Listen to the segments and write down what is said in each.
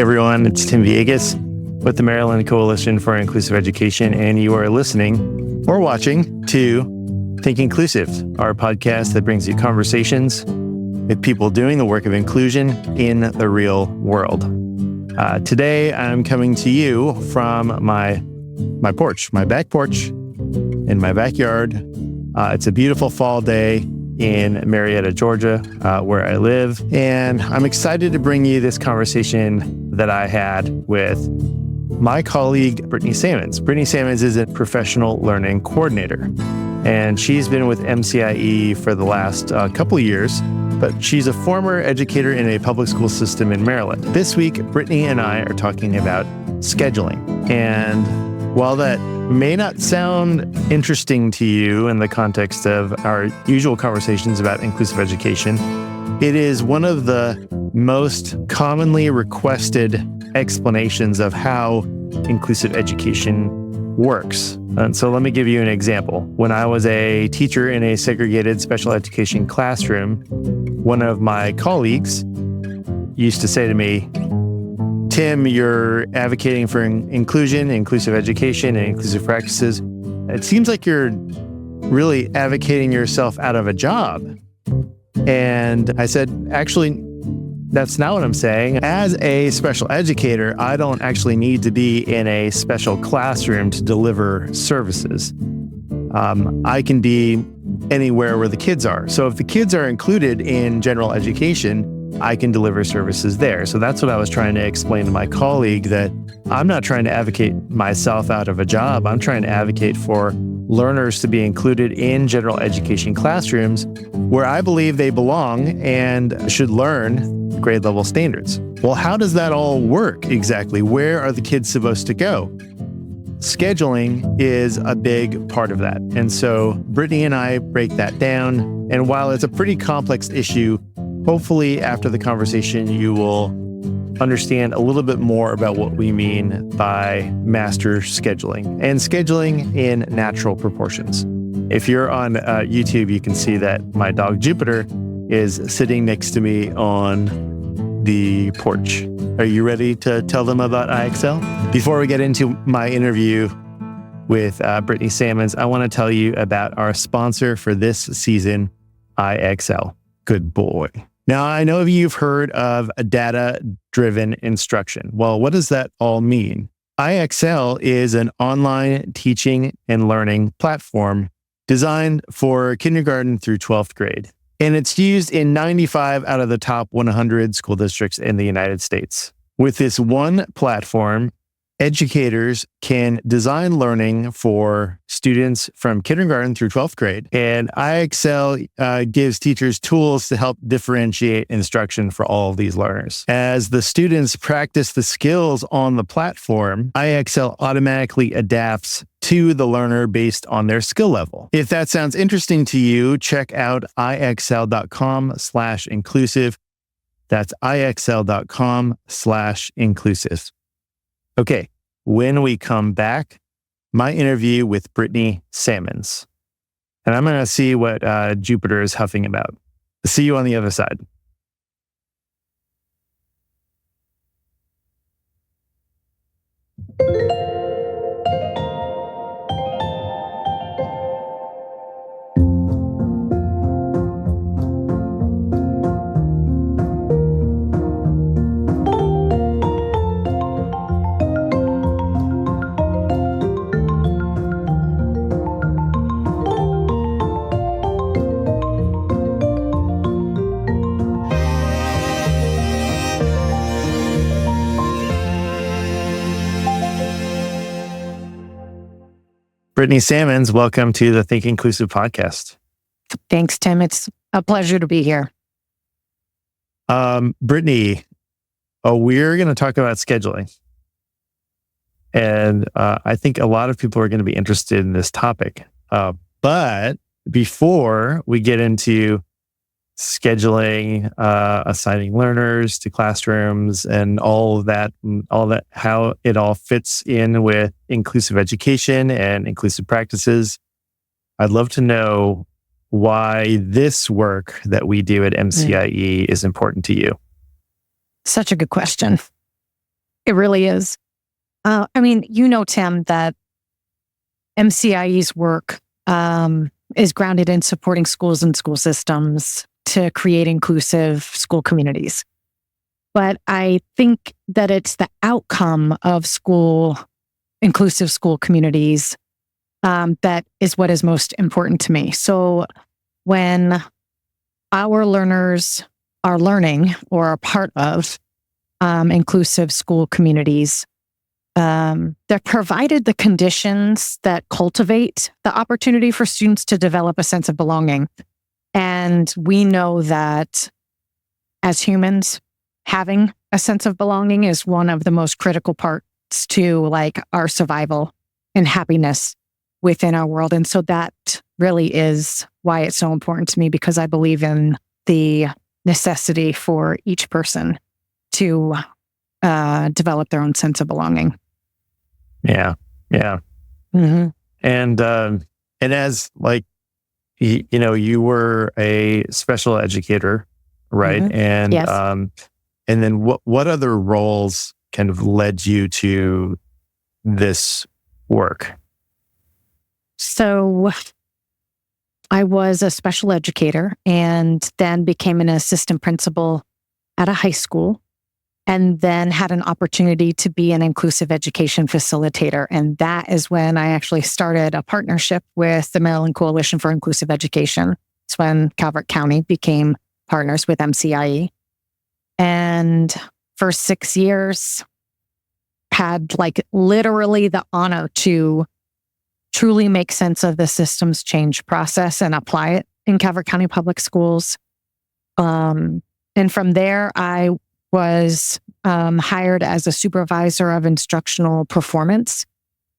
everyone, it's Tim Villegas with the Maryland Coalition for Inclusive Education, and you are listening or watching to Think Inclusive, our podcast that brings you conversations with people doing the work of inclusion in the real world. Today, I'm coming to you from my porch, my back porch in my backyard. It's a beautiful fall day in Marietta, Georgia, where I live. And I'm excited to bring you this conversation that I had with my colleague, Brittni Sammons. Brittni Sammons is a professional learning coordinator, and she's been with MCIE for the last couple of years, but she's a former educator in a public school system in Maryland. This week, Brittni and I are talking about scheduling. And while that may not sound interesting to you in the context of our usual conversations about inclusive education, it is one of the most commonly requested explanations of how inclusive education works. And so let me give you an example. When I was a teacher in a segregated special education classroom, one of my colleagues used to say to me, "Tim, you're advocating for inclusion, inclusive education, and inclusive practices. It seems like you're really advocating yourself out of a job." And I said, actually, that's not what I'm saying. As a special educator, I don't actually need to be in a special classroom to deliver services. I can be anywhere where the kids are. So if the kids are included in general education, I can deliver services there. So that's what I was trying to explain to my colleague, that I'm not trying to advocate myself out of a job. I'm trying to advocate for learners to be included in general education classrooms where I believe they belong and should learn grade level standards. Well, how does that all work exactly? Where are the kids supposed to go? Scheduling is a big part of that. And so Brittni and I break that down. And while it's a pretty complex issue, hopefully after the conversation, you will understand a little bit more about what we mean by master scheduling and scheduling in natural proportions. If you're on YouTube, you can see that my dog Jupiter is sitting next to me on the porch. Are you ready to tell them about IXL? Before we get into my interview with Brittni Sammons, I want to tell you about our sponsor for this season, IXL. Good boy. Now, I know you've heard of a data-driven instruction. Well, what does that all mean? IXL is an online teaching and learning platform designed for kindergarten through 12th grade. And it's used in 95 out of the top 100 school districts in the United States. With this one platform, educators can design learning for students from kindergarten through 12th grade. And IXL gives teachers tools to help differentiate instruction for all of these learners. As the students practice the skills on the platform, IXL automatically adapts to the learner based on their skill level. If that sounds interesting to you, check out IXL.com/inclusive. That's IXL.com/inclusive. Okay, when we come back, my interview with Brittni Sammons. And I'm going to see what Jupiter is huffing about. See you on the other side. Brittni Sammons, welcome to the Think Inclusive podcast. Thanks, Tim. It's a pleasure to be here. Brittni, we're going to talk about scheduling. And I think a lot of people are going to be interested in this topic. But before we get into scheduling, assigning learners to classrooms and all that, how it all fits in with inclusive education and inclusive practices, I'd love to know why this work that we do at MCIE is important to you. Such a good question. It really is. Tim, that MCIE's work is grounded in supporting schools and school systems to create inclusive school communities. But I think that it's the outcome of inclusive school communities that is what is most important to me. So when our learners are learning or are part of inclusive school communities, they're provided the conditions that cultivate the opportunity for students to develop a sense of belonging. And we know that as humans, having a sense of belonging is one of the most critical parts to our survival and happiness within our world. And so that really is why it's so important to me, because I believe in the necessity for each person to develop their own sense of belonging. Yeah. Mm-hmm. And as you were a special educator, right? Mm-hmm. And Yes. And then what other roles kind of led you to this work? So I was a special educator and then became an assistant principal at a high school, and then had an opportunity to be an inclusive education facilitator. And that is when I actually started a partnership with the Maryland Coalition for Inclusive Education. It's when Calvert County became partners with MCIE. And for 6 years, had literally the honor to truly make sense of the systems change process and apply it in Calvert County Public Schools. And from there, I was hired as a supervisor of instructional performance.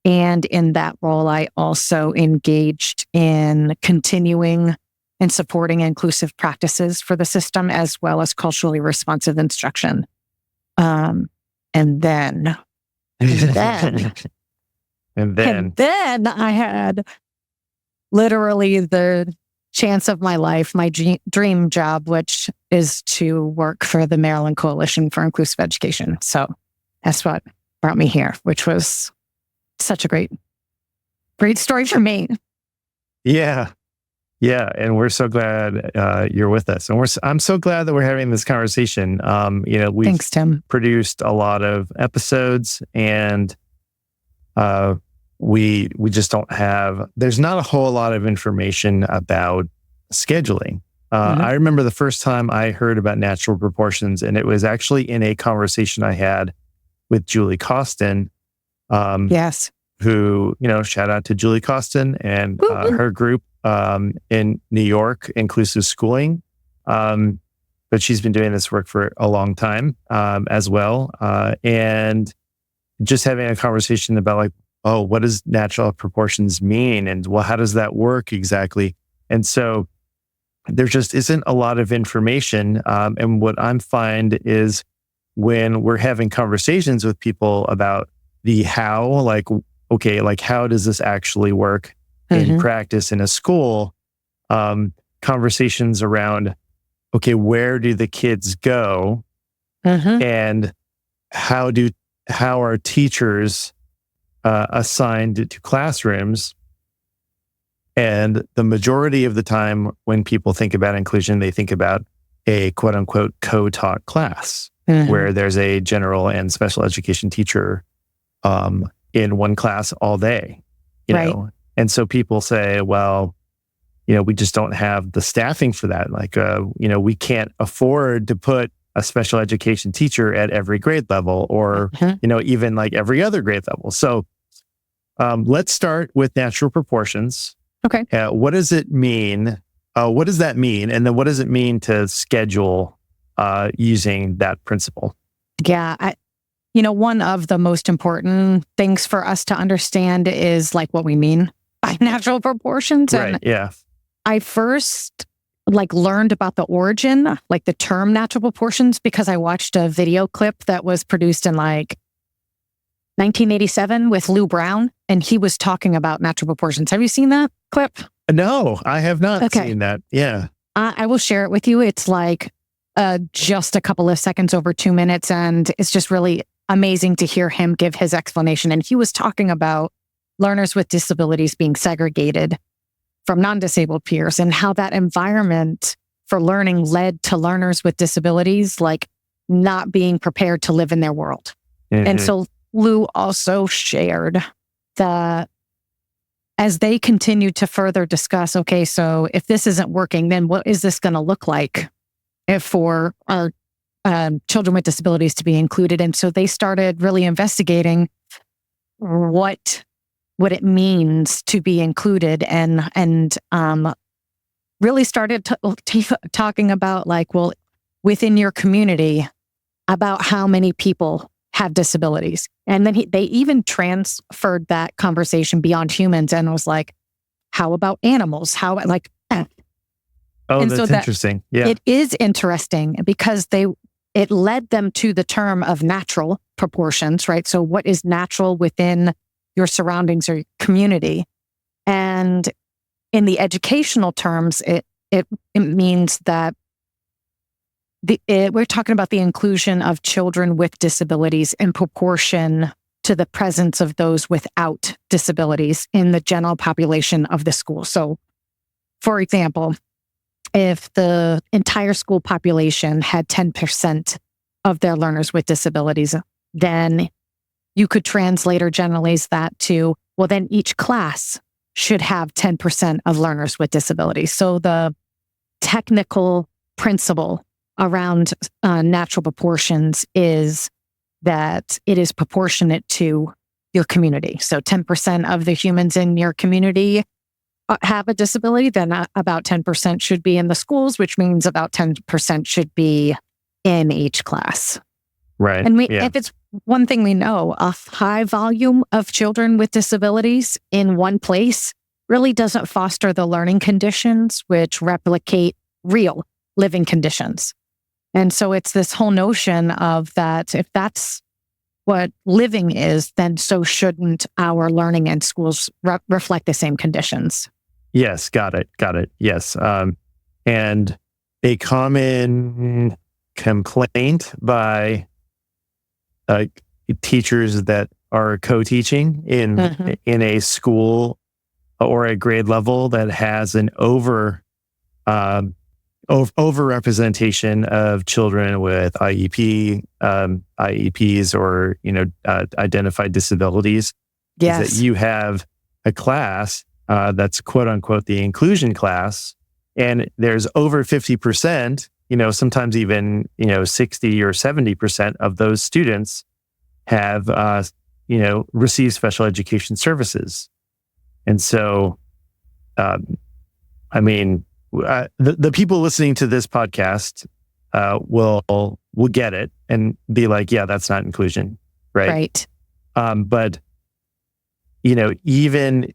And in that role, I also engaged in continuing and supporting inclusive practices for the system, as well as culturally responsive instruction. And then I had literally the chance of my life, my dream job, which is to work for the Maryland Coalition for Inclusive Education. So that's what brought me here, which was such a great story for me. Yeah. And we're so glad you're with us. And I'm so glad that we're having this conversation. We've Thanks, Tim. produced a lot of episodes, and we just don't have, there's not a whole lot of information about scheduling. Mm-hmm. I remember the first time I heard about natural proportions, and it was actually in a conversation I had with Julie Costin. Yes. Who, shout out to Julie Costin and her group in New York, Inclusive Schooling. But she's been doing this work for a long time as well. And just having a conversation about what does natural proportions mean? And how does that work exactly? And so there just isn't a lot of information. And what I'm find is when we're having conversations with people about the how, how does this actually work in practice in a school? Conversations around, where do the kids go? And how are teachers assigned to classrooms? And the majority of the time when people think about inclusion, they think about a quote unquote co-taught class where there's a general and special education teacher in one class all day, you know? And so people say, we just don't have the staffing for that. We can't afford to put a special education teacher at every grade level or, even every other grade level. So let's start with natural proportions. Okay. What does it mean? What does that mean? And then what does it mean to schedule using that principle? Yeah. One of the most important things for us to understand is what we mean by natural proportions. Right. Yeah. I first learned about the origin, the term natural proportions, because I watched a video clip that was produced in 1987 with Lou Brown, and he was talking about natural proportions. Have you seen that clip? No, I have not seen that. Yeah. I will share it with you. It's just a couple of seconds over 2 minutes, and it's just really amazing to hear him give his explanation. And he was talking about learners with disabilities being segregated from non-disabled peers and how that environment for learning led to learners with disabilities like not being prepared to live in their world. Mm-hmm. And so Lou also shared that as they continued to further discuss, okay, so if this isn't working, then what is this going to look like for our children with disabilities to be included? And so they started really investigating what it means to be included and really started talking about like, well, within your community, about how many people have disabilities. And then they even transferred that conversation beyond humans and was like, how about animals? How like, oh, and that's so interesting. Yeah. It is interesting because it led them to the term of natural proportions, right? So what is natural within your surroundings or your community? And in the educational terms, it means that we're talking about the inclusion of children with disabilities in proportion to the presence of those without disabilities in the general population of the school. So, for example, if the entire school population had 10% of their learners with disabilities, then you could translate or generalize that to, well, then each class should have 10% of learners with disabilities. So the technical principle around natural proportions is that it is proportionate to your community. So 10% of the humans in your community have a disability, then about 10% should be in the schools, which means about 10% should be in each class. Right. And if it's one thing we know, a high volume of children with disabilities in one place really doesn't foster the learning conditions which replicate real living conditions. And so it's this whole notion of that if that's what living is, then so shouldn't our learning and schools reflect the same conditions. Yes, got it. Yes. And a common complaint by teachers that are co-teaching in a school or a grade level that has an overrepresentation of children with IEPs or identified disabilities. Yes. Is that you have a class that's quote unquote the inclusion class, and there's over 50%, sometimes even 60 or 70% of those students have received special education services. And so, the people listening to this podcast will get it and be like, yeah, that's not inclusion, right? Right. But even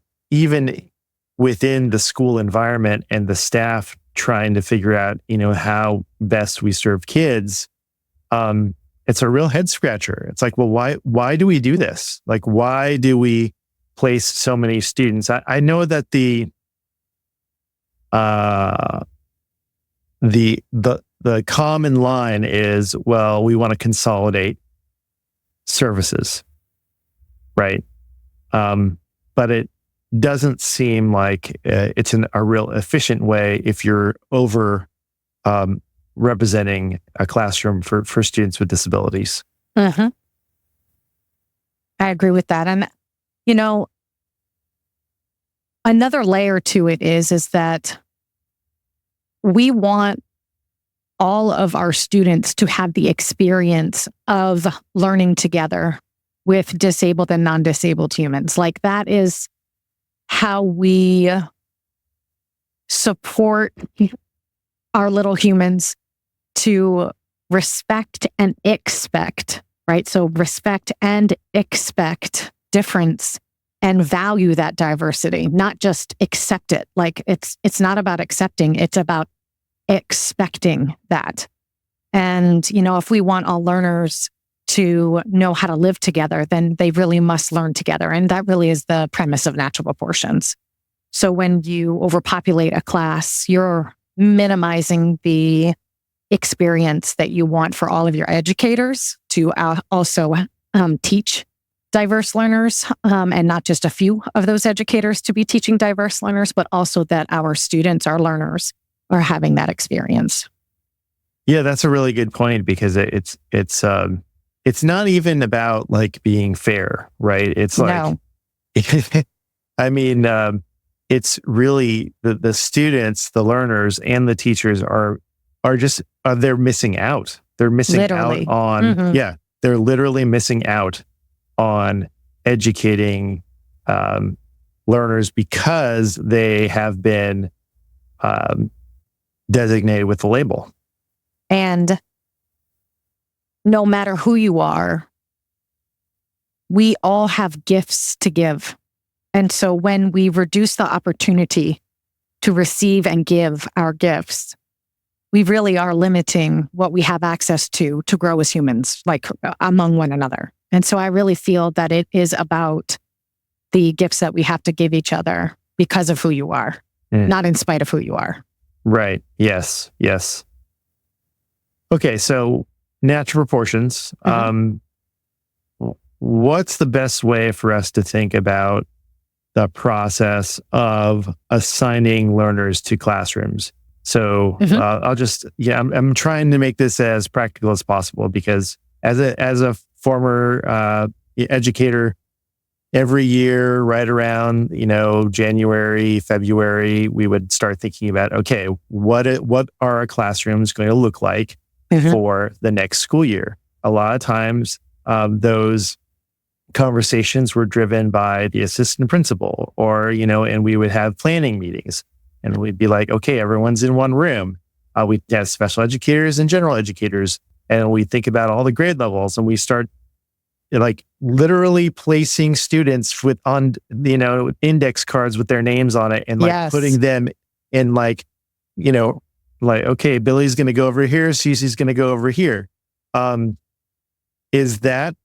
within the school environment and the staff trying to figure out, how best we serve kids, it's a real head scratcher. It's like, well, why do we do this? Like, why do we place so many students? I know that the common line is, well, we want to consolidate services, right? But it doesn't seem like it's a real efficient way if you're over representing a classroom for students with disabilities. Mm-hmm. I agree with that. And, another layer to it is that we want all of our students to have the experience of learning together with disabled and non-disabled humans. Like that is how we support our little humans to respect and expect, right? So respect and expect difference and value that diversity, not just accept it. Like it's not about accepting, it's about expecting that. And, if we want all learners to know how to live together, then they really must learn together. And that really is the premise of natural proportions. So when you overpopulate a class, you're minimizing the experience that you want for all of your educators to also teach diverse learners, and not just a few of those educators to be teaching diverse learners, but also that our students, our learners, are having that experience. Yeah, that's a really good point, because it's not even about like being fair, right? It's like, No. I mean, it's really the students, the learners, and the teachers are just they're missing out. They're missing Literally. out on they're literally missing out on educating learners because they have been designated with the label. And no matter who you are, we all have gifts to give. And so when we reduce the opportunity to receive and give our gifts, we really are limiting what we have access to grow as humans, like among one another. And so I really feel that it is about the gifts that we have to give each other because of who you are, not in spite of who you are. Right. Yes. Yes. Okay. So natural proportions. What's the best way for us to think about the process of assigning learners to classrooms? So I'm trying to make this as practical as possible, because as a former educator, every year, right around January, February, we would start thinking about, okay, what are our classrooms going to look like for the next school year? A lot of times, those conversations were driven by the assistant principal, or and we would have planning meetings. And we'd be like, okay, everyone's in one room. We have special educators and general educators. And we think about all the grade levels, and we start like literally placing students on index cards with their names on it, and like putting them in like, okay, Billy's going to go over here. Susie's going to go over here. Is the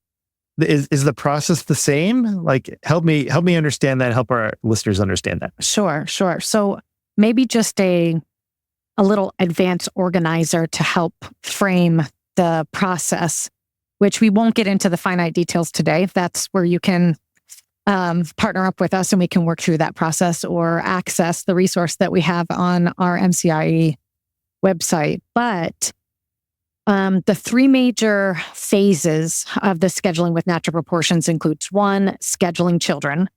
process the same? Like, help me understand that. Help our listeners understand that. Sure. So maybe just a little advanced organizer to help frame the process, which we won't get into the finite details today. That's where you can partner up with us and we can work through that process, or access the resource that we have on our MCIE website. But the three major phases of the scheduling with natural proportions includes 1, scheduling children;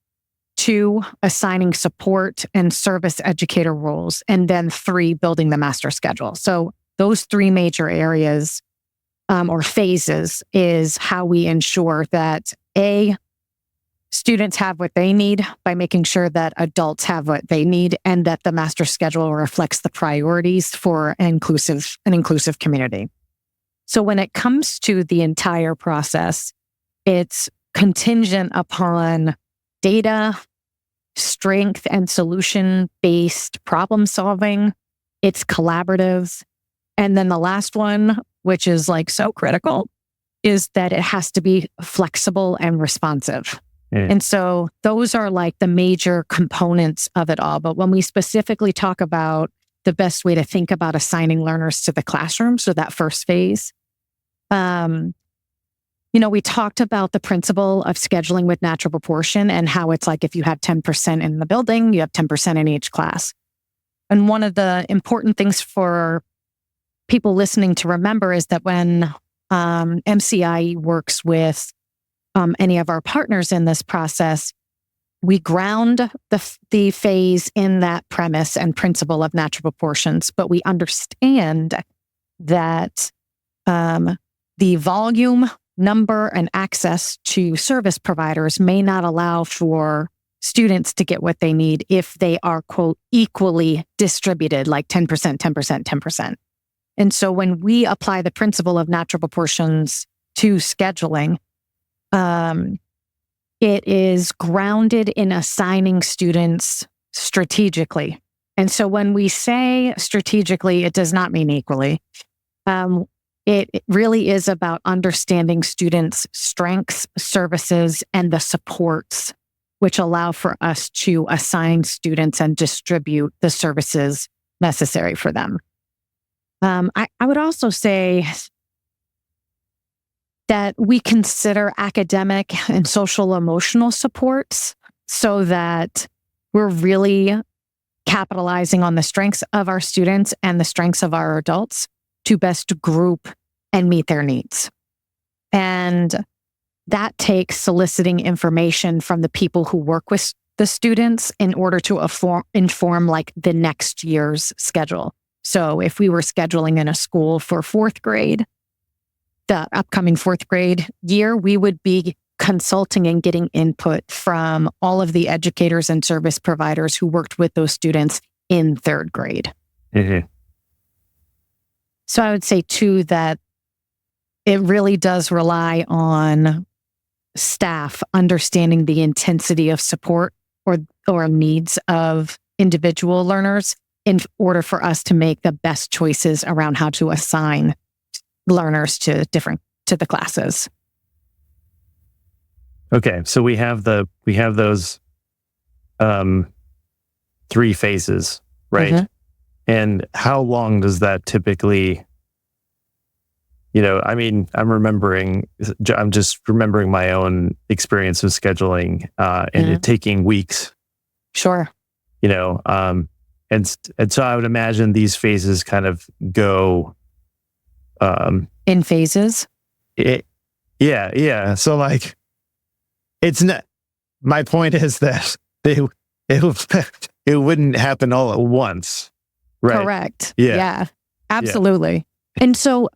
2, assigning support and service educator roles; and then 3, building the master schedule. So those 3 major areas or phases is how we ensure that students have what they need by making sure that adults have what they need, and that the master schedule reflects the priorities for an inclusive community. So when it comes to the entire process, it's contingent upon data, strength, and solution-based problem solving. It's collaborative. And then the last one, which is like so critical, is that it has to be flexible and responsive. And so those are like the major components of it all. But when we specifically talk about the best way to think about assigning learners to the classroom, so that first phase, we talked about the principle of scheduling with natural proportion, and how it's like if you have 10% in the building, you have 10% in each class. And one of the important things for people listening to remember is that when MCIE works with any of our partners in this process, we ground the phase in that premise and principle of natural proportions, but we understand that the volume, number, and access to service providers may not allow for students to get what they need if they are, quote, equally distributed, like 10%, 10%, 10%. And so when we apply the principle of natural proportions to scheduling, it is grounded in assigning students strategically. And so when we say strategically, it does not mean equally. It really is about understanding students' strengths, services, and the supports which allow for us to assign students and distribute the services necessary for them. I would also say that we consider academic and social emotional supports so that we're really capitalizing on the strengths of our students and the strengths of our adults to best group and meet their needs. And that takes soliciting information from the people who work with the students in order to inform like the next year's schedule. So if we were scheduling in a school for fourth grade, the upcoming fourth grade year, we would be consulting and getting input from all of the educators and service providers who worked with those students in third grade. Mm-hmm. So I would say too that it really does rely on staff understanding the intensity of support or needs of individual learners in order for us to make the best choices around how to assign learners to the classes. Okay, so we have those three phases, right? Mm-hmm. And how long does that typically? I'm just remembering my own experience with scheduling and it taking weeks. Sure. And so I would imagine these phases kind of go in phases. Yeah. So like, it's not. My point is that it wouldn't happen all at once, right? Correct. Yeah. Yeah. Absolutely. Yeah. And so,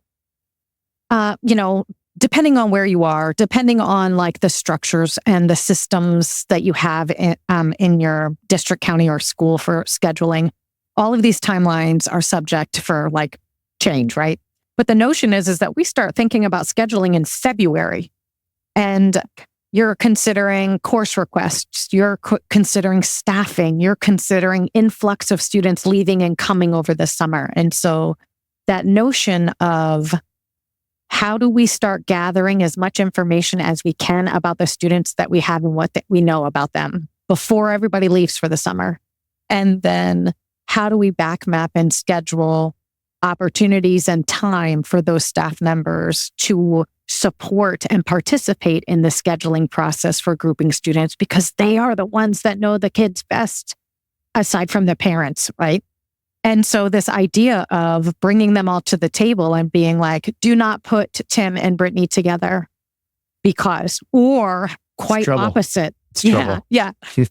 depending on where you are, depending on like the structures and the systems that you have in your district, county, or school for scheduling, all of these timelines are subject for like change, right? But the notion is that we start thinking about scheduling in February, and you're considering course requests, you're considering staffing, you're considering influx of students leaving and coming over the summer. And so that notion of how do we start gathering as much information as we can about the students that we have and what we know about them before everybody leaves for the summer? And then how do we back map and schedule opportunities and time for those staff members to support and participate in the scheduling process for grouping students, because they are the ones that know the kids best, aside from the parents, right? And so this idea of bringing them all to the table and being like, do not put Tim and Brittany together because, or quite opposite. Yeah.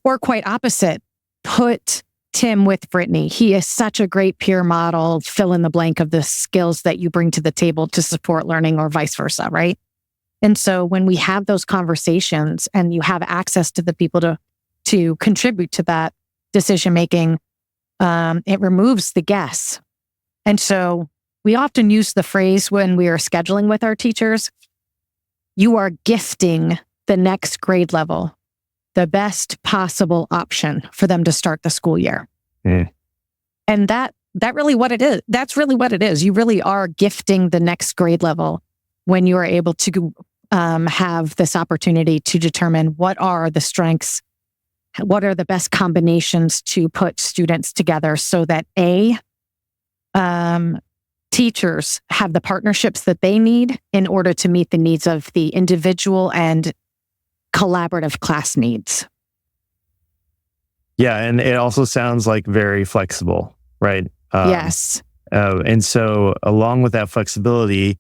Or quite opposite, put Tim with Brittany. He is such a great peer model, fill in the blank of the skills that you bring to the table to support learning, or vice versa, right? And so when we have those conversations and you have access to the people to contribute to that decision-making, it removes the guess. And so we often use the phrase when we are scheduling with our teachers, you are gifting the next grade level the best possible option for them to start the school year. Mm. And that really what it is. That's really what it is. You really are gifting the next grade level when you are able to have this opportunity to determine what are the strengths, what are the best combinations to put students together so that teachers have the partnerships that they need in order to meet the needs of the individual and collaborative class needs. Yeah, and it also sounds like very flexible, right? Yes. And so along with that flexibility,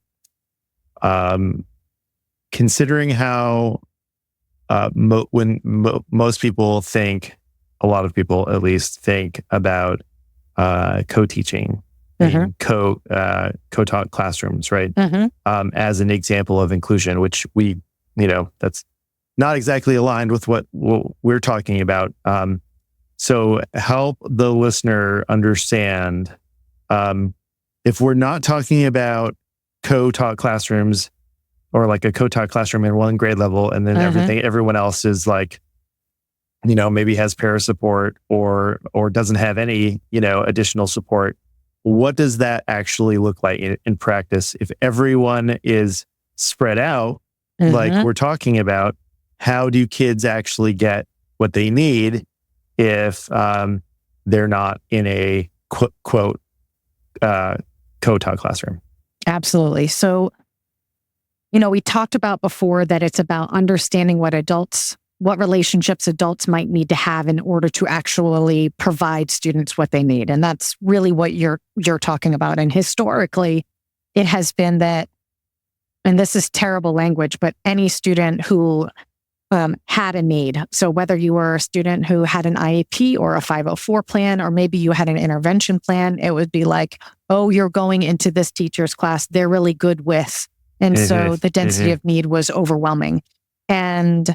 considering how most people think, a lot of people at least think about co-teaching, co-taught classrooms, right? As an example of inclusion, which that's not exactly aligned with what we're talking about. So help the listener understand, if we're not talking about co-taught classrooms or like a co-taught classroom in one grade level, and then everyone else is like, maybe has para support or doesn't have any, additional support. What does that actually look like in practice? If everyone is spread out, like we're talking about, how do kids actually get what they need if they're not in a quote co-taught classroom? Absolutely. So we talked about before that it's about understanding what relationships adults might need to have in order to actually provide students what they need. And that's really what you're talking about. And historically, it has been that, and this is terrible language, but any student who had a need. So whether you were a student who had an IEP or a 504 plan, or maybe you had an intervention plan, it would be like, oh, you're going into this teacher's class they're really good with. And so the density of need was overwhelming. And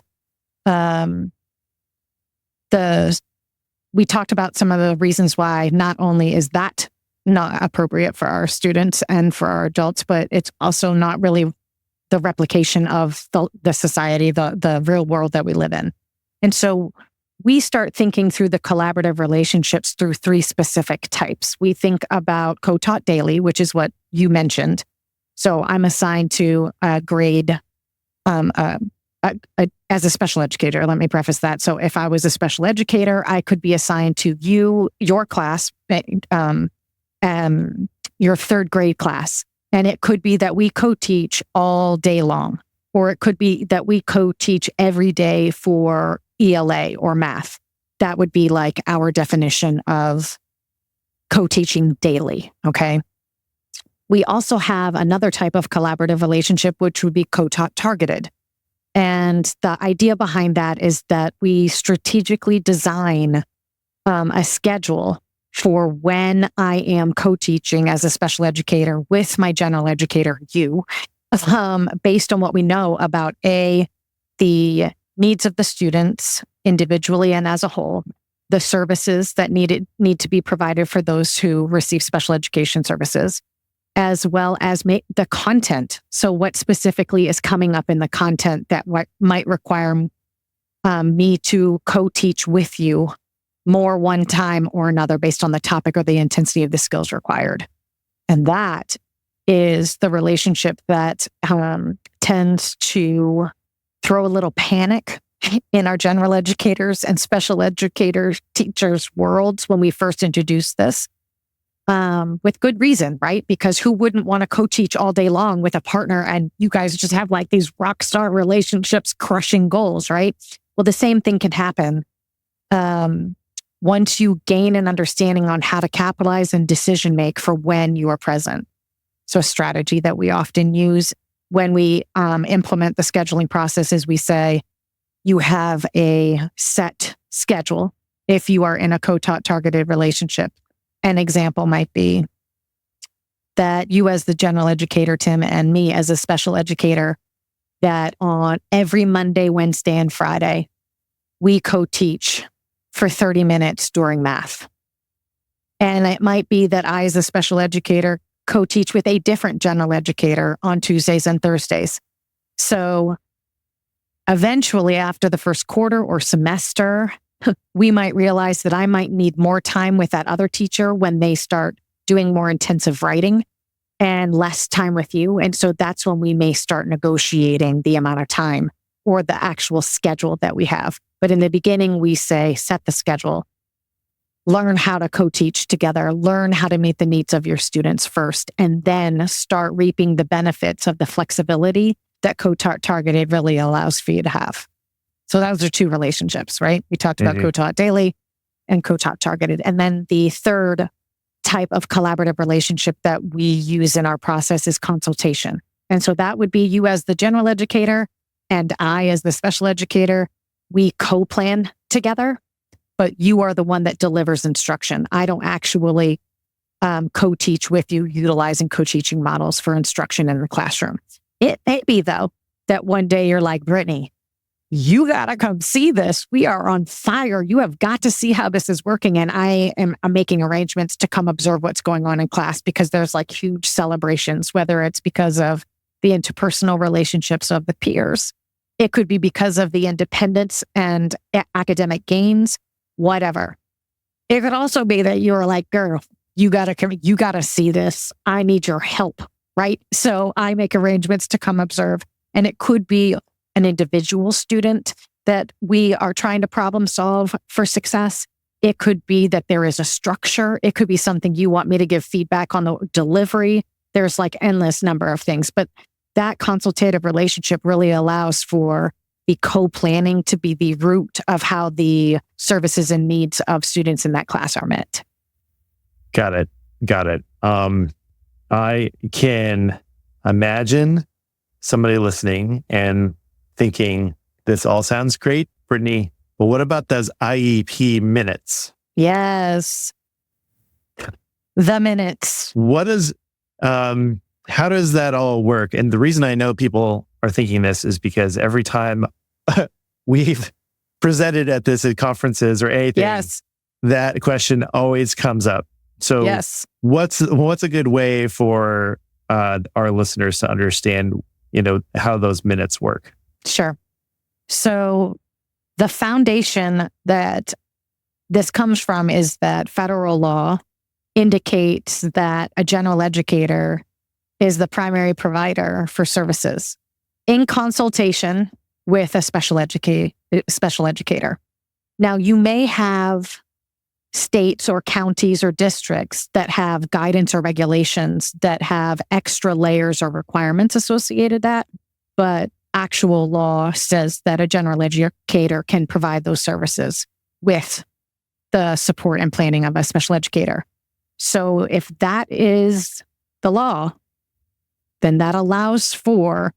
we talked about some of the reasons why not only is that not appropriate for our students and for our adults, but it's also not really the replication of the society, the real world that we live in. And so we start thinking through the collaborative relationships through 3 specific types. We think about co-taught daily, which is what you mentioned. So I'm assigned to a grade as a special educator. Let me preface that. So if I was a special educator, I could be assigned to your class, your 3rd grade class. And it could be that we co-teach all day long, or it could be that we co-teach every day for ELA or math. That would be like our definition of co-teaching daily, okay? We also have another type of collaborative relationship, which would be co-taught targeted. And the idea behind that is that we strategically design a schedule for when I am co-teaching as a special educator with my general educator, based on what we know about the needs of the students individually and as a whole, the services that need to be provided for those who receive special education services, as well as the content. So what specifically is coming up in the content that might require me to co-teach with you more one time or another based on the topic or the intensity of the skills required. And that is the relationship that tends to throw a little panic in our general educators and special educators, teachers' worlds when we first introduced this, with good reason, right? Because who wouldn't want to co-teach all day long with a partner and you guys just have like these rock star relationships crushing goals, right? Well, the same thing can happen once you gain an understanding on how to capitalize and decision make for when you are present. So a strategy that we often use when we implement the scheduling process is we say, you have a set schedule if you are in a co-taught targeted relationship. An example might be that you as the general educator, Tim, and me as a special educator, that on every Monday, Wednesday, and Friday, we co-teach for 30 minutes during math. And it might be that I, as a special educator, co-teach with a different general educator on Tuesdays and Thursdays. So eventually, after the first quarter or semester, we might realize that I might need more time with that other teacher when they start doing more intensive writing and less time with you. And so that's when we may start negotiating the amount of time or the actual schedule that we have. But in the beginning, we say, set the schedule, learn how to co-teach together, learn how to meet the needs of your students first, and then start reaping the benefits of the flexibility that co-taught targeted really allows for you to have. So those are 2 relationships, right? We talked about co-taught daily and co-taught targeted. And then the third type of collaborative relationship that we use in our process is consultation. And so that would be you as the general educator and I as the special educator. We co-plan together, but you are the one that delivers instruction. I don't actually co-teach with you utilizing co-teaching models for instruction in the classroom. It may be, though, that one day you're like, Brittany, you got to come see this. We are on fire. You have got to see how this is working. And I'm making arrangements to come observe what's going on in class because there's like huge celebrations, whether it's because of the interpersonal relationships of the peers. It could be because of the independence and academic gains, whatever. It could also be that you're like, girl, you got to see this. I need your help, right? So I make arrangements to come observe. And it could be an individual student that we are trying to problem solve for success. It could be that there is a structure. It could be something you want me to give feedback on the delivery. There's like endless number of things. But that consultative relationship really allows for the co-planning to be the root of how the services and needs of students in that class are met. Got it. I can imagine somebody listening and thinking, this all sounds great, Brittany, but what about those IEP minutes? Yes. The minutes. How does that all work? And the reason I know people are thinking this is because every time we've presented at this at conferences or anything, yes, that question always comes up. So yes, what's a good way for our listeners to understand, how those minutes work? Sure. So the foundation that this comes from is that federal law indicates that a general educator is the primary provider for services in consultation with a special educator. Now, you may have states or counties or districts that have guidance or regulations that have extra layers or requirements associated that, but actual law says that a general educator can provide those services with the support and planning of a special educator. So if that is the law, then that allows for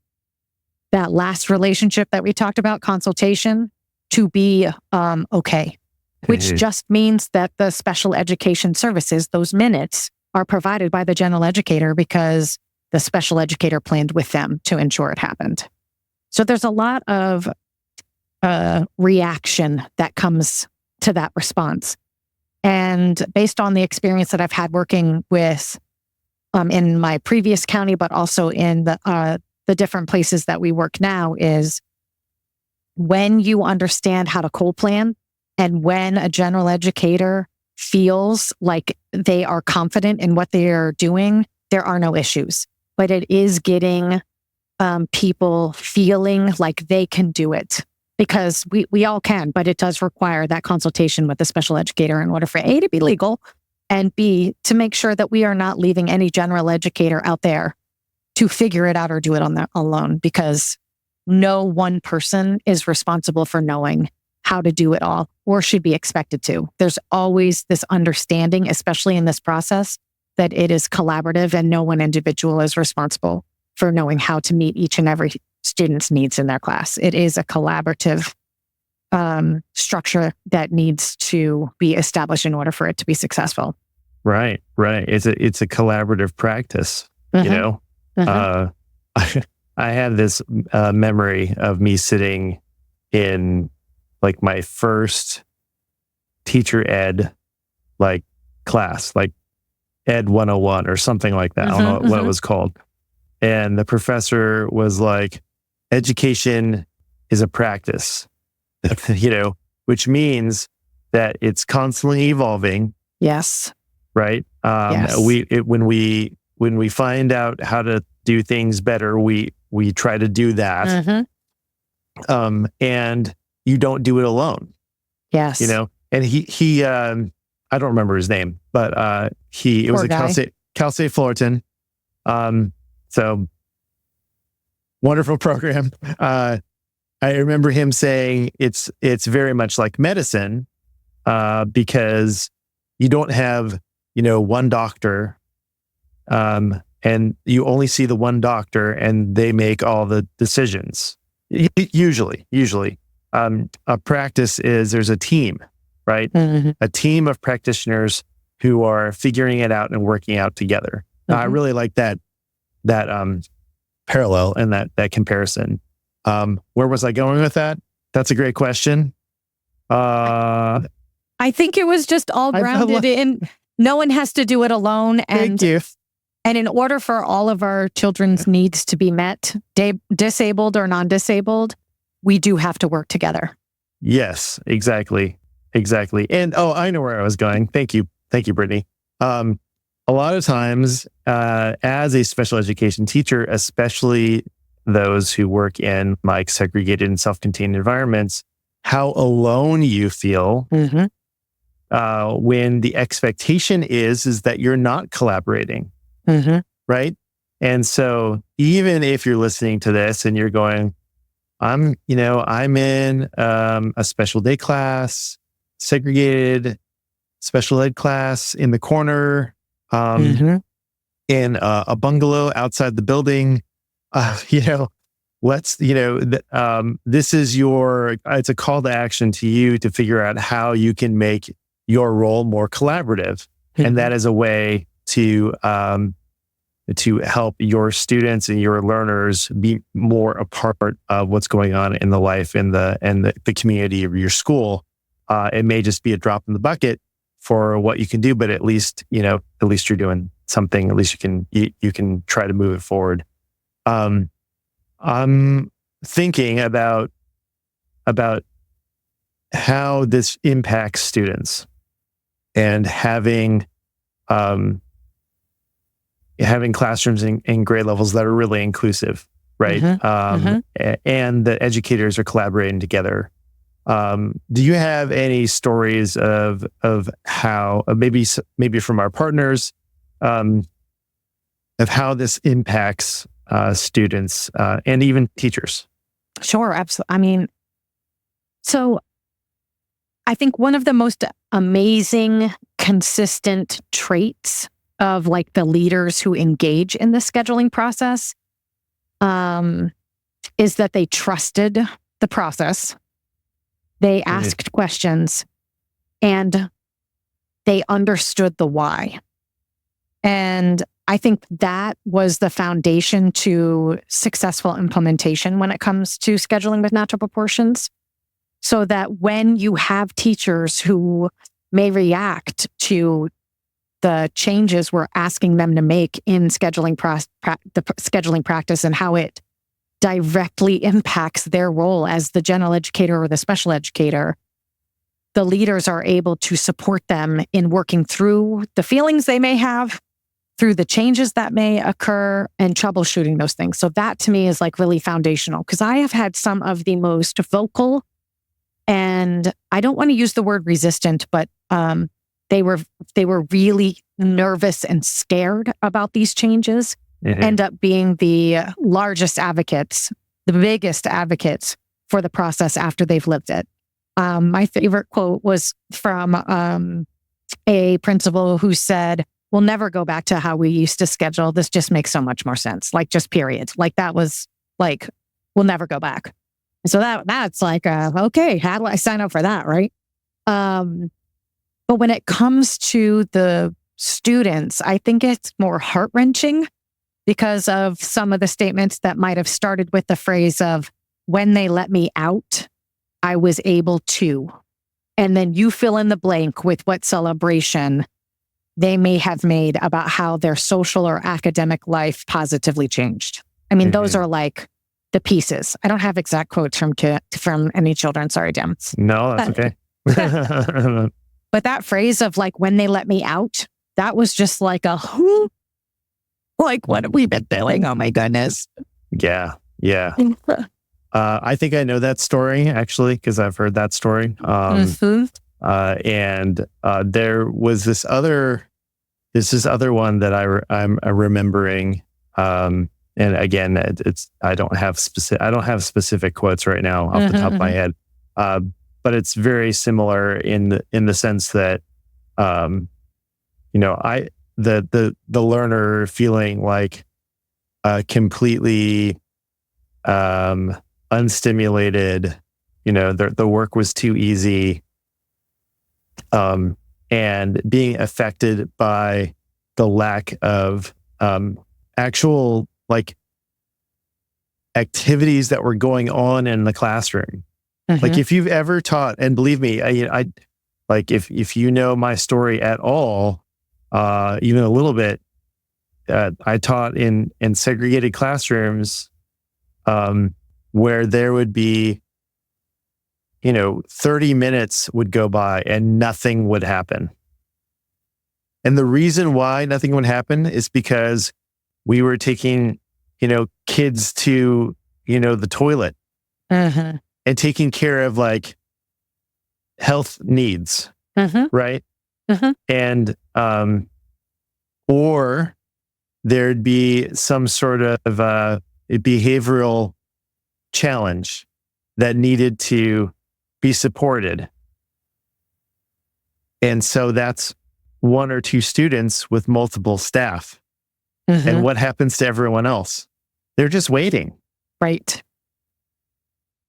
that last relationship that we talked about, consultation, to be okay, which just means that the special education services, those minutes, are provided by the general educator because the special educator planned with them to ensure it happened. So there's a lot of reaction that comes to that response. And based on the experience that I've had working with in my previous county, but also in the different places that we work now, is when you understand how to co-plan and when a general educator feels like they are confident in what they are doing, there are no issues. But it is getting people feeling like they can do it, because we all can, but it does require that consultation with the special educator in order for A, to be legal, and B, to make sure that we are not leaving any general educator out there to figure it out or do it on their alone, because no one person is responsible for knowing how to do it all or should be expected to. There's always this understanding, especially in this process, that it is collaborative and no one individual is responsible for knowing how to meet each and every student's needs in their class. It is a collaborative structure that needs to be established in order for it to be successful. Right. It's a collaborative practice. I have this memory of me sitting in like my first teacher ed class, like Ed 101 or something like that. I don't know what it was called. And the professor was like, education is a practice, which means that it's constantly evolving. Yes. Right. Yes. When we find out how to do things better, we try to do that. And you don't do it alone. Yes. And he I don't remember his name, but it was a Cal State Fullerton. So wonderful program. I remember him saying it's very much like medicine, because you don't have, one doctor, and you only see the one doctor and they make all the decisions. Usually, a practice is there's a team, right? A team of practitioners who are figuring it out and working out together. I really like that parallel and that comparison. Where was I going with that? That's a great question. I think it was just all grounded in no one has to do it alone. And thank you. And in order for all of our children's needs to be met, disabled or non-disabled, we do have to work together. Yes, exactly. And I know where I was going. Thank you, Brittany. A lot of times, as a special education teacher, especially those who work in segregated and self-contained environments, how alone you feel when the expectation is that you're not collaborating, right? And so even if you're listening to this and you're going, I'm in a special day class, segregated special ed class in the corner, in a bungalow outside the building, this is it's a call to action to you to figure out how you can make your role more collaborative. And that is a way to help your students and your learners be more a part of what's going on in the life and the community of your school. It may just be a drop in the bucket for what you can do, but at least you're doing something. At least you can try to move it forward. I'm thinking about how this impacts students and having classrooms in grade levels that are really inclusive, right? And the educators are collaborating together. Do you have any stories of how maybe from our partners of how this impacts students and even teachers? Sure, absolutely. So I think one of the most amazing, consistent traits of like the leaders who engage in the scheduling process is that they trusted the process. They asked questions and they understood the why. And I think that was the foundation to successful implementation when it comes to scheduling with natural proportions. So that when you have teachers who may react to the changes we're asking them to make in scheduling the scheduling practice and how it directly impacts their role as the general educator or the special educator, the leaders are able to support them in working through the feelings they may have, through the changes that may occur, and troubleshooting those things. So that to me is like really foundational, because I have had some of the most vocal, and I don't want to use the word resistant, but they were really nervous and scared about these changes, end up being the largest advocates, the biggest advocates for the process after they've lived it. My favorite quote was from a principal who said, "We'll never go back to how we used to schedule. This just makes so much more sense." Like, just period. Like, that was like, we'll never go back. So that's like, okay, how do I sign up for that, right? But when it comes to the students, I think it's more heart-wrenching because of some of the statements that might have started with the phrase of, "When they let me out, I was able to." And then you fill in the blank with what celebration they may have made about how their social or academic life positively changed. Those are like the pieces. I don't have exact quotes from any children. Sorry, Tim. No, that's okay. But that phrase of like, "when they let me out," that was just like like, what have we been doing? Oh my goodness. Yeah. I think I know that story actually, because I've heard that story. And there was this other one that I'm remembering. And again, I don't have specific quotes right now off the top of my head. But it's very similar in the sense that, the learner feeling like completely unstimulated, the work was too easy, and being affected by the lack of actual like activities that were going on in the classroom. Like, if you've ever taught, and believe me, I like if you know my story at all, even a little bit, I taught in segregated classrooms, where there would be, 30 minutes would go by and nothing would happen. And the reason why nothing would happen is because we were taking, kids to, the toilet and taking care of like health needs, right? And, or there'd be some sort of behavioral challenge that needed to be supported. And so that's one or two students with multiple staff. And what happens to everyone else? They're just waiting. Right.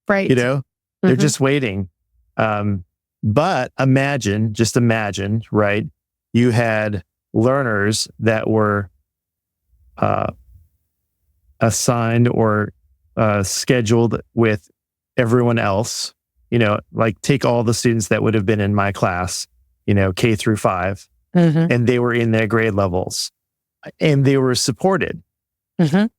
They're just waiting. But just imagine, right? You had learners that were assigned or scheduled with everyone else, like take all the students that would have been in my class, K through 5, and they were in their grade levels and they were supported. And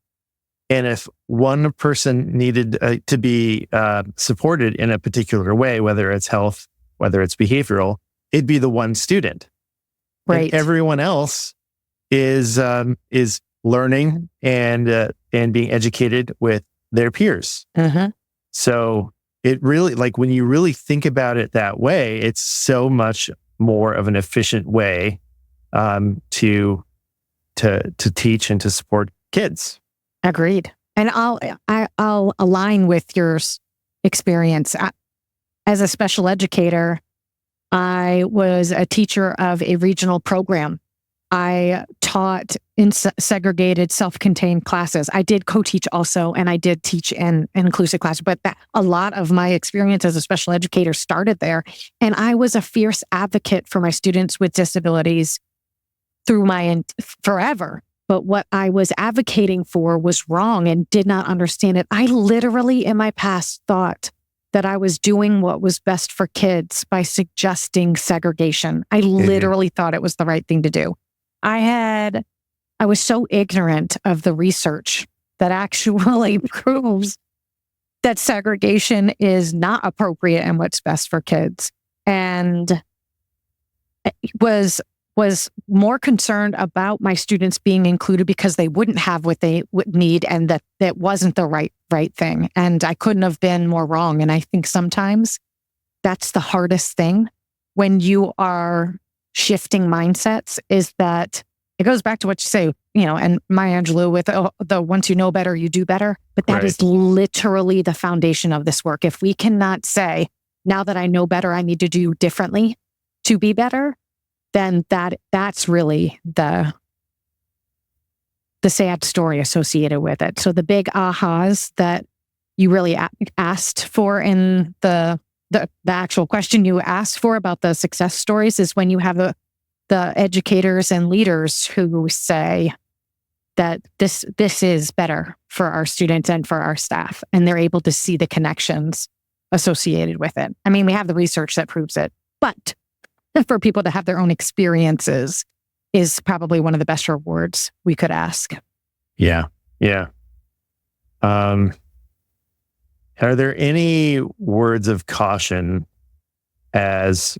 if one person needed to be supported in a particular way, whether it's health, whether it's behavioral, it'd be the one student. Right. And everyone else is learning and being educated with their peers. So it really, like when you really think about it that way, it's so much more of an efficient way to teach and to support kids. Agreed. And I'll align with your experience. As a special educator, I was a teacher of a regional program. I taught in segregated, self-contained classes. I did co-teach also, and I did teach in inclusive classes. But a lot of my experience as a special educator started there. And I was a fierce advocate for my students with disabilities through forever. But what I was advocating for was wrong and did not understand it. I literally, in my past, thought that I was doing what was best for kids by suggesting segregation. I literally thought it was the right thing to do. I was so ignorant of the research that actually proves that segregation is not appropriate and what's best for kids. And was more concerned about my students being included because they wouldn't have what they would need, and that wasn't the right thing. And I couldn't have been more wrong. And I think sometimes that's the hardest thing when you are shifting mindsets, is that it goes back to what you say, and Maya Angelou with the once you know better, you do better. But that is literally the foundation of this work. If we cannot say, now that I know better, I need to do differently to be better, then that's really the sad story associated with it. So the big ahas that you really asked for in the actual question you asked for about the success stories is when you have the educators and leaders who say that this is better for our students and for our staff, and they're able to see the connections associated with it. I mean, we have the research that proves it, but for people to have their own experiences is probably one of the best rewards we could ask. Yeah. Are there any words of caution as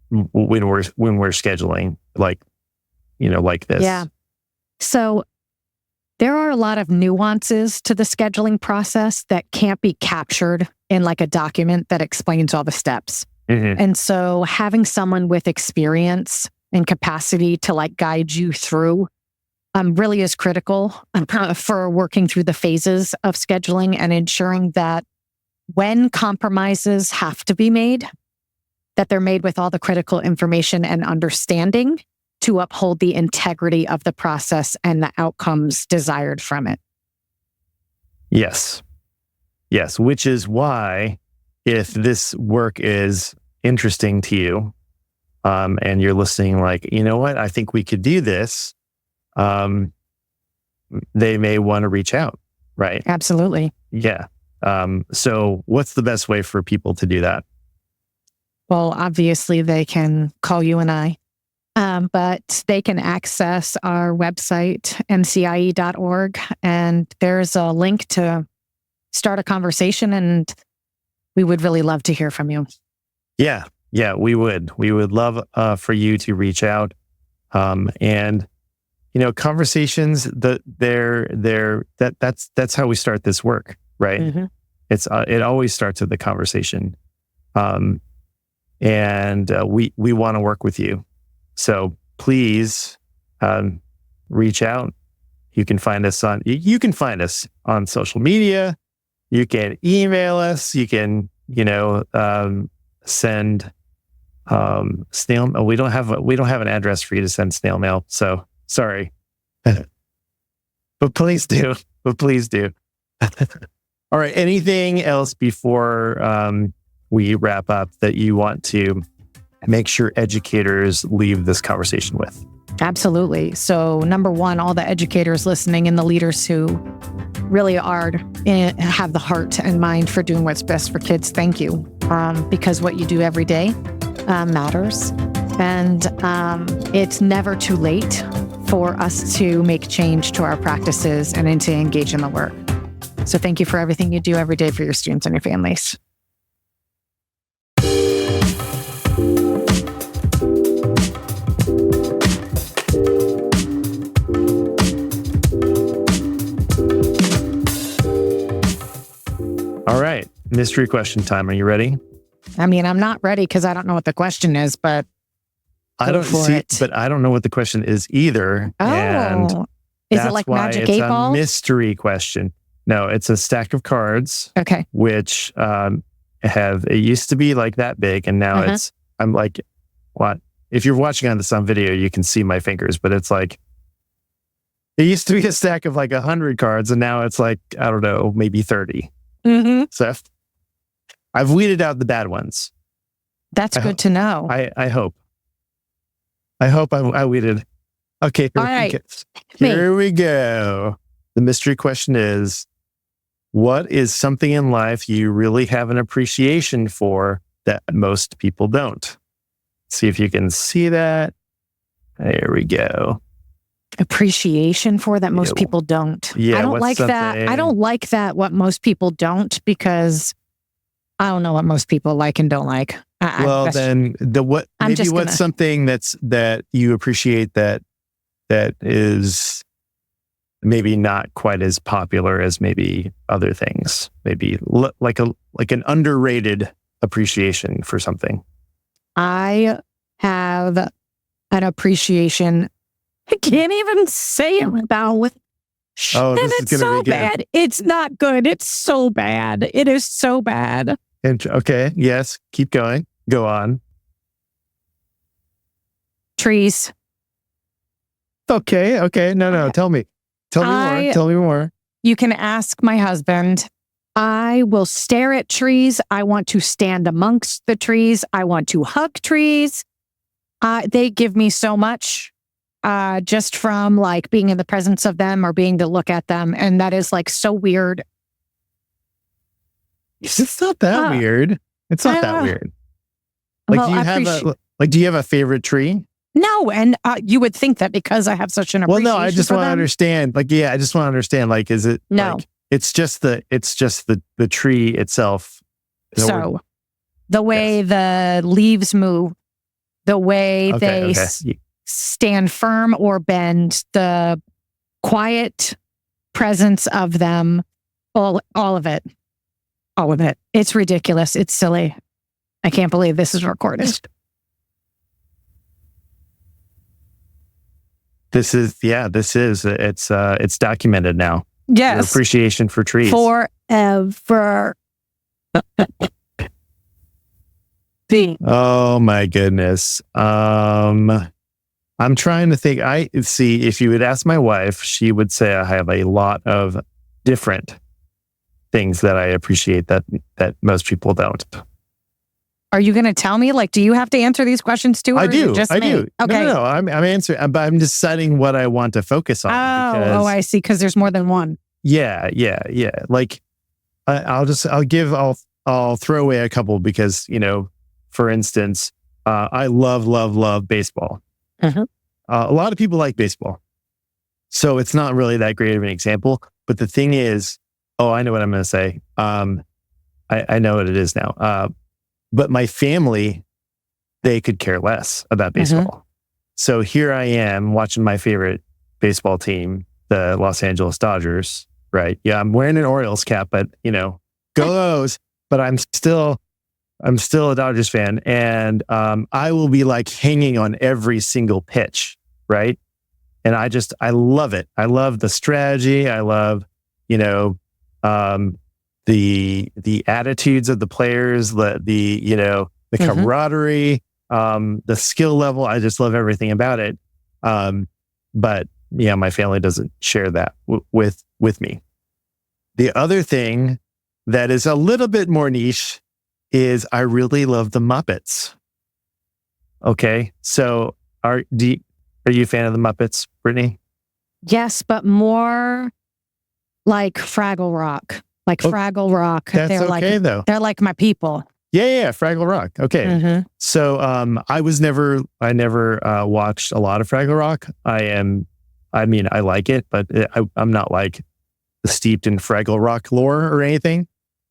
when we're scheduling, like this? Yeah. So there are a lot of nuances to the scheduling process that can't be captured in like a document that explains all the steps. And so having someone with experience and capacity to like guide you through really is critical for working through the phases of scheduling and ensuring that when compromises have to be made, that they're made with all the critical information and understanding to uphold the integrity of the process and the outcomes desired from it. Yes, which is why if this work is interesting to you, and you're listening like, you know what, I think we could do this, they may want to reach out, right? Absolutely. Yeah. So what's the best way for people to do that? Well, obviously they can call you and I, but they can access our website, MCIE.org, and there's a link to start a conversation, and we would really love to hear from you. Yeah, we would. We would love for you to reach out, and conversations. That's how we start this work, right? It always starts with the conversation, and we want to work with you. So please reach out. You can find us on social media. You can email us. You can, send snail. Oh, we don't have an address for you to send snail mail. So sorry, but please do. All right. Anything else before we wrap up that you want to make sure educators leave this conversation with? Absolutely. So number one, all the educators listening and the leaders who really have the heart and mind for doing what's best for kids. Thank you. Because what you do every day matters. And it's never too late for us to make change to our practices and to engage in the work. So thank you for everything you do every day for your students and your families. All right. Mystery question time. Are you ready? I mean, I'm not ready because I don't know what the question is, but I don't know what the question is either. Oh, and is it like Magic 8 Ball? It's a mystery question. No, it's a stack of cards. Okay. Which it used to be like that big, and now I'm like, what? If you're watching on video, you can see my fingers, but it's like, it used to be a stack of like 100 cards, and now it's like, I don't know, maybe 30. Mm-hmm. So I've weeded out the bad ones. That's good to know. I hope. I weeded. Okay. All right. Here we go. The mystery question is, what is something in life you really have an appreciation for that most people don't? See if you can see that. There we go. Appreciation for that most people don't. Yeah, I don't like that. I don't like that what most people don't, because I don't know what most people like and don't like. What's something that you appreciate that is maybe not quite as popular as maybe other things? Maybe like an underrated appreciation for something. I have an appreciation. I can't even say it without with. Oh, this is going to be bad. good. It's not good. It's so bad. It is so bad. Okay. Yes. Keep going. Go on. Trees. Okay. No. Tell me more. Tell me more. You can ask my husband. I will stare at trees. I want to stand amongst the trees. I want to hug trees. They give me so much. Just from like being in the presence of them or being to look at them. And that is like so weird. It's not that weird. It's not that weird. Like, do you have a favorite tree? No. And you would think that because I have such an appreciation. Well, no, I just want to understand. Like, yeah, I just want to understand. Like, is it? No. Like, it's just the tree itself. So the way the leaves move, the way they stand firm or bend, the quiet presence of them, all of it. It's ridiculous. It's silly. I can't believe this is recorded. It's documented now. Yes. Your appreciation for trees. Forever. Oh my goodness. I'm trying to think. If you would ask my wife, she would say I have a lot of different things that I appreciate that most people don't. Are you going to tell me? Like, do you have to answer these questions too? I do. I do. Okay. No. I'm answering, but I'm deciding what I want to focus on. I see. Because there's more than one. Yeah. Like, I'll throw away a couple because, for instance, I love baseball. Uh-huh. A lot of people like baseball. So it's not really that great of an example. But the thing is, I know what I'm going to say. I know what it is now. But my family, they could care less about baseball. Uh-huh. So here I am watching my favorite baseball team, the Los Angeles Dodgers, right? Yeah, I'm wearing an Orioles cap, but, go those. But I'm still a Dodgers fan, and I will be like hanging on every single pitch, right? I love it. I love the strategy. I love, the attitudes of the players, the camaraderie, the skill level. I just love everything about it. But yeah, my family doesn't share that with me. The other thing that is a little bit more niche is I really love the Muppets. Okay, so are you a fan of the Muppets, Brittany? Yes, but more like Fraggle Rock. Fraggle Rock. That's okay, though. They're like my people. Yeah, Fraggle Rock. Okay. So I never watched a lot of Fraggle Rock. I like it, but I'm not like steeped in Fraggle Rock lore or anything.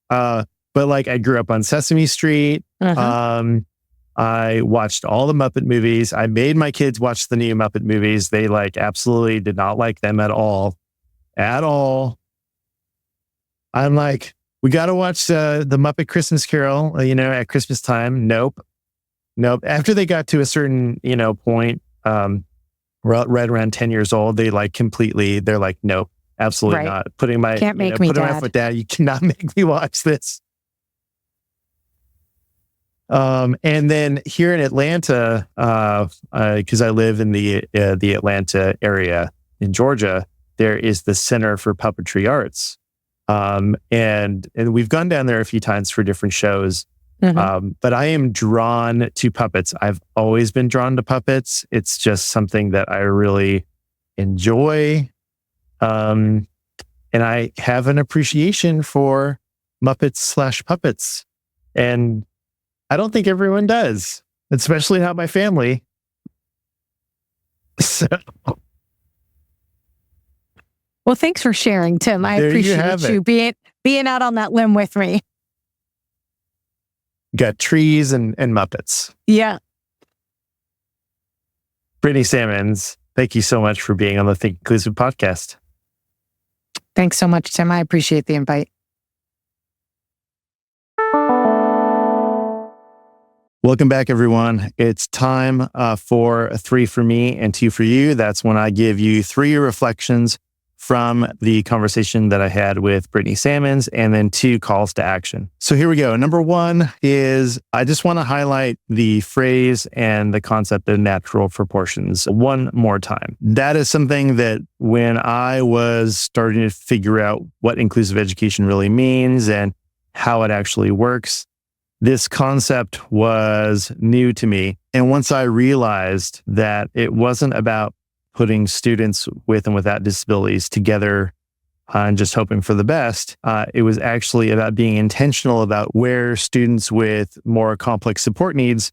But like I grew up on Sesame Street. I watched all the Muppet movies. I made my kids watch the new Muppet movies. They absolutely did not like them at all. I'm like, we got to watch the Muppet Christmas Carol, at Christmas time. Nope. After they got to a certain, point, right around 10 years old, they're like, nope, absolutely not. Can't make me, putting my foot down. You cannot make me watch this. And then here in Atlanta, because I live in the Atlanta area in Georgia, there is the Center for Puppetry Arts. And we've gone down there a few times for different shows. But I am drawn to puppets. I've always been drawn to puppets. It's just something that I really enjoy. And I have an appreciation for Muppets/puppets. And I don't think everyone does, especially not my family. So. Well, thanks for sharing, Tim. I appreciate you being out on that limb with me. Got trees and Muppets. Yeah. Brittni Sammons, thank you so much for being on the Think Inclusive podcast. Thanks so much, Tim. I appreciate the invite. Welcome back, everyone. It's time for a 3 for me and 2 for you. That's when I give you 3 reflections from the conversation that I had with Brittni Sammons, and then 2 calls to action. So here we go. Number 1 is I just want to highlight the phrase and the concept of natural proportions one more time. That is something that when I was starting to figure out what inclusive education really means and how it actually works, this concept was new to me. And once I realized that it wasn't about putting students with and without disabilities together and just hoping for the best, it was actually about being intentional about where students with more complex support needs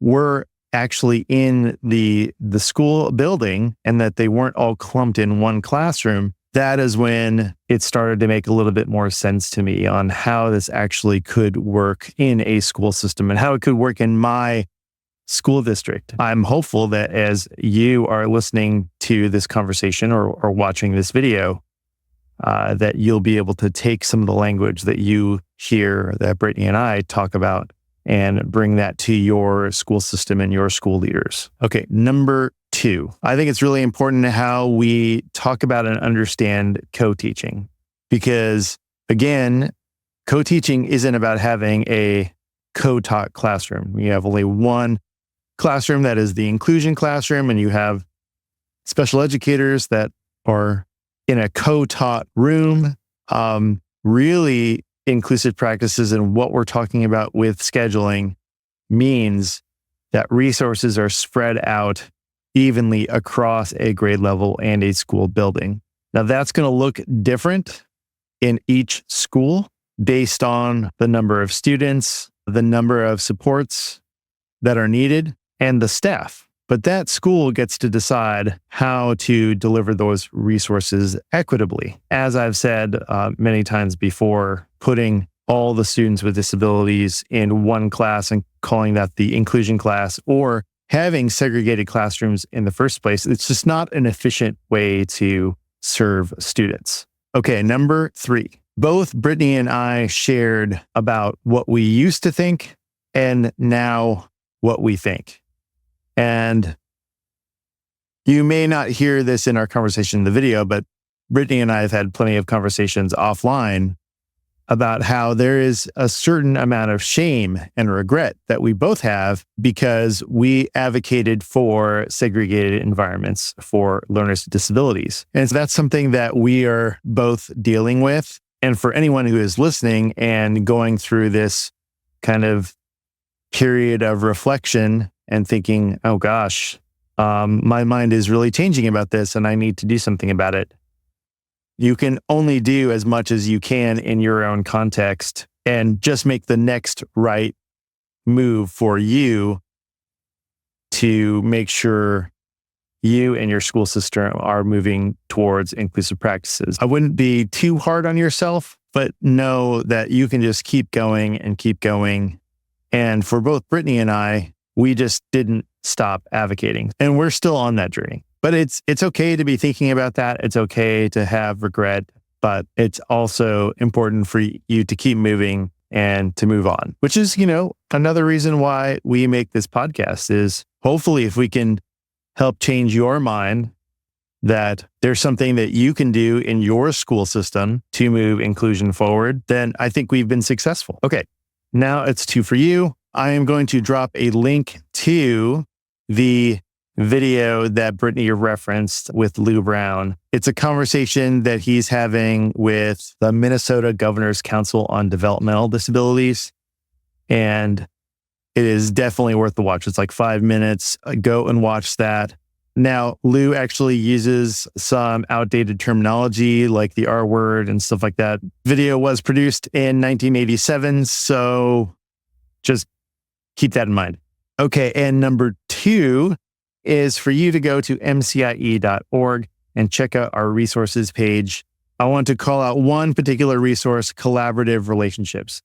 were actually in the school building and that they weren't all clumped in one classroom. That is when it started to make a little bit more sense to me on how this actually could work in a school system and how it could work in my school district. I'm hopeful that as you are listening to this conversation or watching this video, that you'll be able to take some of the language that you hear that Brittany and I talk about and bring that to your school system and your school leaders. Okay, number 2. I think it's really important how we talk about and understand co-teaching because, again, co-teaching isn't about having a co-taught classroom. You have only one classroom that is the inclusion classroom, and you have special educators that are in a co-taught room. Really inclusive practices and what we're talking about with scheduling means that resources are spread out evenly across a grade level and a school building. Now that's going to look different in each school based on the number of students, the number of supports that are needed, and the staff. But that school gets to decide how to deliver those resources equitably. As I've said many times before, putting all the students with disabilities in one class and calling that the inclusion class or having segregated classrooms in the first place, it's just not an efficient way to serve students. Okay, number 3. Both Brittany and I shared about what we used to think and now what we think. And You may not hear this in our conversation in the video, but Brittany and I have had plenty of conversations offline about how there is a certain amount of shame and regret that we both have because we advocated for segregated environments for learners with disabilities. And so that's something that we are both dealing with. And for anyone who is listening and going through this kind of period of reflection and thinking, oh gosh, my mind is really changing about this and I need to do something about it. You can only do as much as you can in your own context and just make the next right move for you to make sure you and your school system are moving towards inclusive practices. I wouldn't be too hard on yourself, but know that you can just keep going and keep going. And for both Brittany and I, we just didn't stop advocating. And we're still on that journey. But it's okay to be thinking about that. It's okay to have regret, but it's also important for you to keep moving and to move on, which is, another reason why we make this podcast is hopefully if we can help change your mind that there's something that you can do in your school system to move inclusion forward, then I think we've been successful. Okay, now it's 2 for you. I am going to drop a link to the video that Brittany referenced with Lou Brown. It's a conversation that he's having with the Minnesota Governor's Council on Developmental Disabilities. And it is definitely worth the watch. It's like 5 minutes. Go and watch that. Now, Lou actually uses some outdated terminology like the R word and stuff like that. Video was produced in 1987, so just keep that in mind. Okay, and number 2 is for you to go to MCIE.org and check out our resources page. I want to call out one particular resource, collaborative relationships.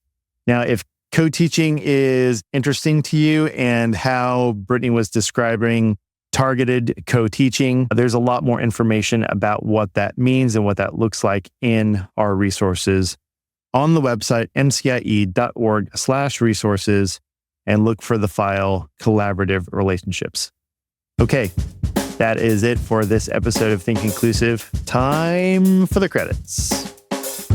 Now, if co-teaching is interesting to you and how Brittany was describing targeted co-teaching, there's a lot more information about what that means and what that looks like in our resources on the website, mcie.org/resources, and look for the file collaborative relationships. Okay, that is it for this episode of Think Inclusive. Time for the credits.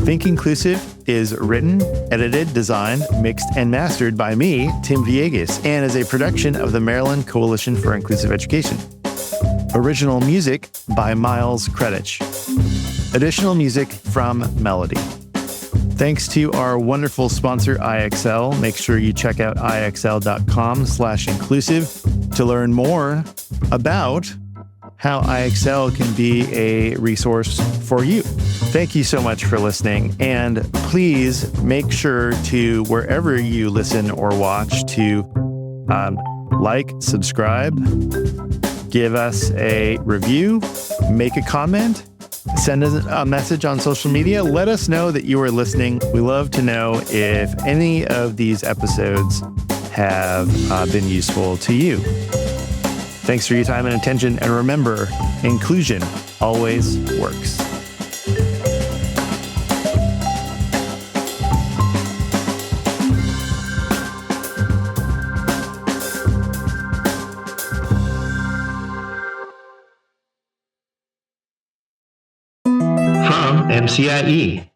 Think Inclusive is written, edited, designed, mixed, and mastered by me, Tim Villegas, and is a production of the Maryland Coalition for Inclusive Education. Original music by Miles Kredich. Additional music from Melody. Thanks to our wonderful sponsor, IXL. Make sure you check out ixl.com/inclusive to learn more about how IXL can be a resource for you. Thank you so much for listening. And please make sure to, wherever you listen or watch, to like, subscribe, give us a review, make a comment, send us a message on social media. Let us know that you are listening. We love to know if any of these episodes have been useful to you. Thanks for your time and attention. And remember, inclusion always works. From MCIE.